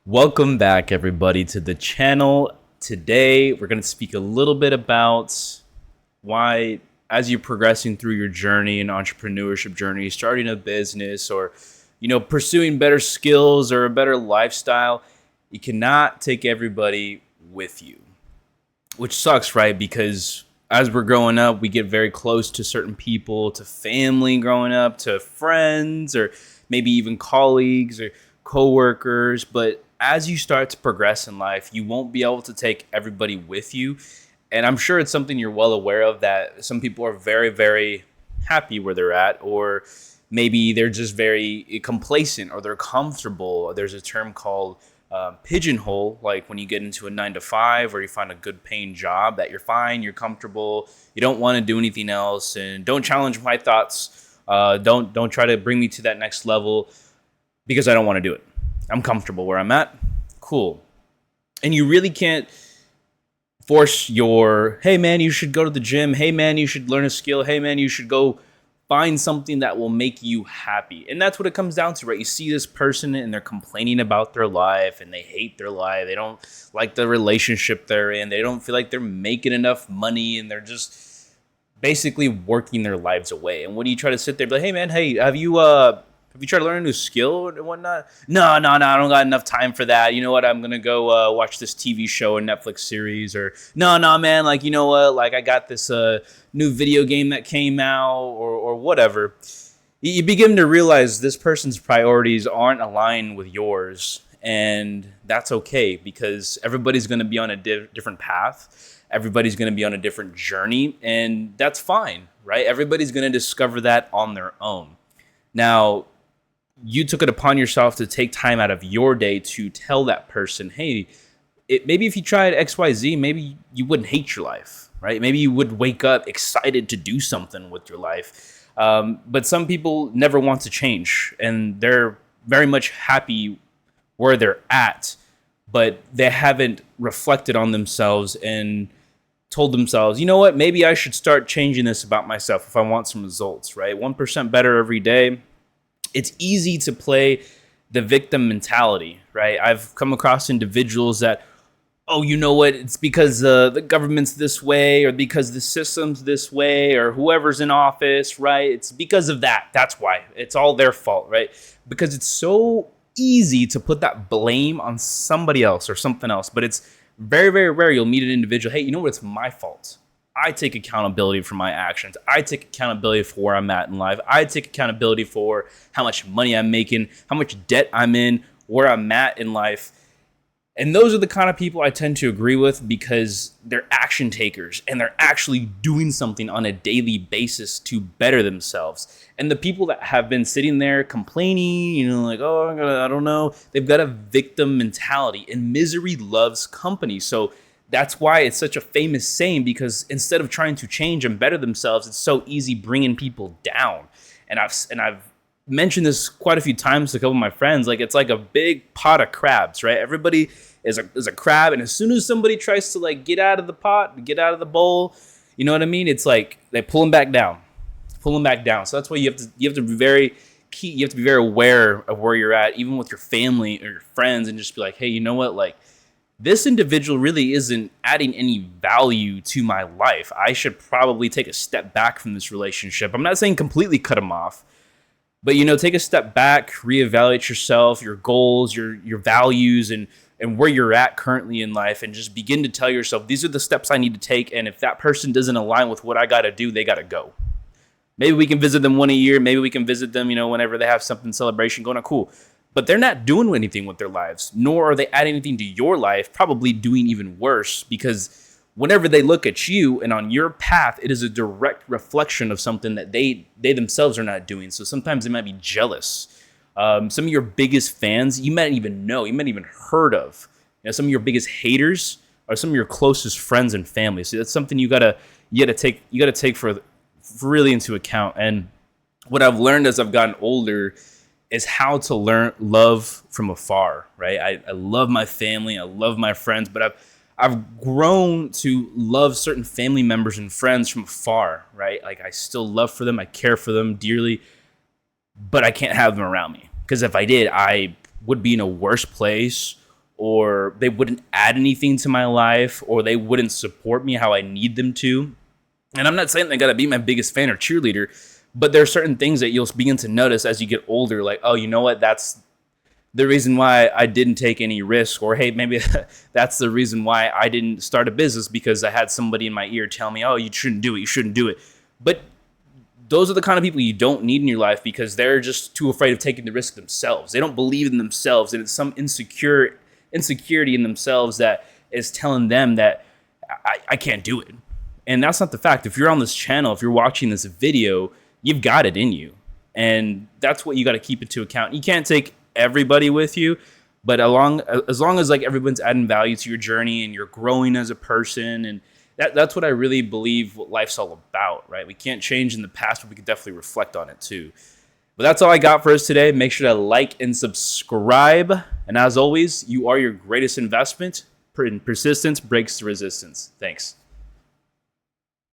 Welcome back, everybody, to the channel. Today, we're going to speak a little bit about why, as you're progressing through your journey, an entrepreneurship journey, starting a business, or pursuing better skills or a better lifestyle, you cannot take everybody with you, which sucks, right? Because as we're growing up, we get very close to certain people, to family growing up, to friends, or maybe even colleagues or coworkers. But as you start to progress in life, you won't be able to take everybody with you. And I'm sure it's something you're well aware of, that some people are very, very happy where they're at, or maybe they're just very complacent or they're comfortable. There's a term called pigeonhole, like when you get into a 9 to 5 or you find a good paying job that you're fine, you're comfortable, you don't want to do anything else, and don't challenge my thoughts. Don't try to bring me to that next level because I don't want to do it. I'm comfortable where I'm at. Cool. And you really can't force hey man, you should go to the gym. Hey man, you should learn a skill. Hey man, you should go find something that will make you happy. And that's what it comes down to, right? You see this person and they're complaining about their life and they hate their life. They don't like the relationship they're in. They don't feel like they're making enough money, and they're just basically working their lives away. And when you try to sit there and be like, hey man, hey, have you tried to learn a new skill and whatnot? No, I don't got enough time for that. You know what? I'm going to go watch this TV show or Netflix series. Or, no, man, like, you know what? Like, I got this new video game that came out or whatever. You begin to realize this person's priorities aren't aligned with yours. And that's okay, because everybody's going to be on a different path. Everybody's going to be on a different journey. And that's fine, right? Everybody's going to discover that on their own. Now, you took it upon yourself to take time out of your day to tell that person, hey, maybe if you tried XYZ, maybe you wouldn't hate your life, right? Maybe you would wake up excited to do something with your life. But some people never want to change, and they're very much happy where they're at, but they haven't reflected on themselves and told themselves, you know what, maybe I should start changing this about myself if I want some results, right? 1% better every day. It's easy to play the victim mentality, right? I've come across individuals that, oh, you know what? It's because the government's this way, or because the system's this way, or whoever's in office, right? It's because of that. That's why. It's all their fault, right? Because it's so easy to put that blame on somebody else or something else. But it's very, very rare you'll meet an individual, hey, you know what? It's my fault. I take accountability for my actions. I take accountability for where I'm at in life. I take accountability for how much money I'm making, how much debt I'm in, where I'm at in life. And those are the kind of people I tend to agree with, because they're action takers and they're actually doing something on a daily basis to better themselves. And the people that have been sitting there complaining, like, oh, I don't know, they've got a victim mentality, and misery loves company. So that's why it's such a famous saying, because instead of trying to change and better themselves, it's so easy bringing people down. And I've mentioned this quite a few times to a couple of my friends. Like, it's like a big pot of crabs, right? Everybody is a crab, and as soon as somebody tries to like get out of the pot, get out of the bowl, you know what I mean? It's like they pull them back down. So that's why you have to be very key. You have to be very aware of where you're at, even with your family or your friends, and just be like, hey, you know what, like, this individual really isn't adding any value to my life. I should probably take a step back from this relationship. I'm not saying completely cut them off, but, take a step back, reevaluate yourself, your goals, your values, and where you're at currently in life, and just begin to tell yourself, these are the steps I need to take. And if that person doesn't align with what I got to do, they got to go. Maybe we can visit them one a year. Maybe we can visit them, whenever they have something celebration going on. Cool. But they're not doing anything with their lives, nor are they adding anything to your life, probably doing even worse, because whenever they look at you and on your path, it is a direct reflection of something that they themselves are not doing. So sometimes they might be jealous. Some of your biggest fans, you might even heard of. Some of your biggest haters are some of your closest friends and family. So that's something you gotta take for really into account. And what I've learned as I've gotten older is how to love from afar, right? I love my family, I love my friends, but I've grown to love certain family members and friends from afar, right? Like, I still love for them, I care for them dearly, but I can't have them around me, because if I did, I would be in a worse place, or they wouldn't add anything to my life, or they wouldn't support me how I need them to. And I'm not saying they gotta be my biggest fan or cheerleader, but there are certain things that you'll begin to notice as you get older, like, oh, you know what, that's the reason why I didn't take any risk, or hey, maybe that's the reason why I didn't start a business, because I had somebody in my ear tell me, oh, you shouldn't do it. But those are the kind of people you don't need in your life, because they're just too afraid of taking the risk themselves. They don't believe in themselves, and it's some insecurity in themselves that is telling them that I can't do it. And that's not the fact. If you're on this channel, if you're watching this video, you've got it in you. And that's what you got to keep into account. You can't take everybody with you, but as long as like everyone's adding value to your journey and you're growing as a person, and that's what I really believe what life's all about, right? We can't change in the past, but we can definitely reflect on it too. But that's all I got for us today. Make sure to like and subscribe. And as always, you are your greatest investment. Persistence breaks the resistance. Thanks.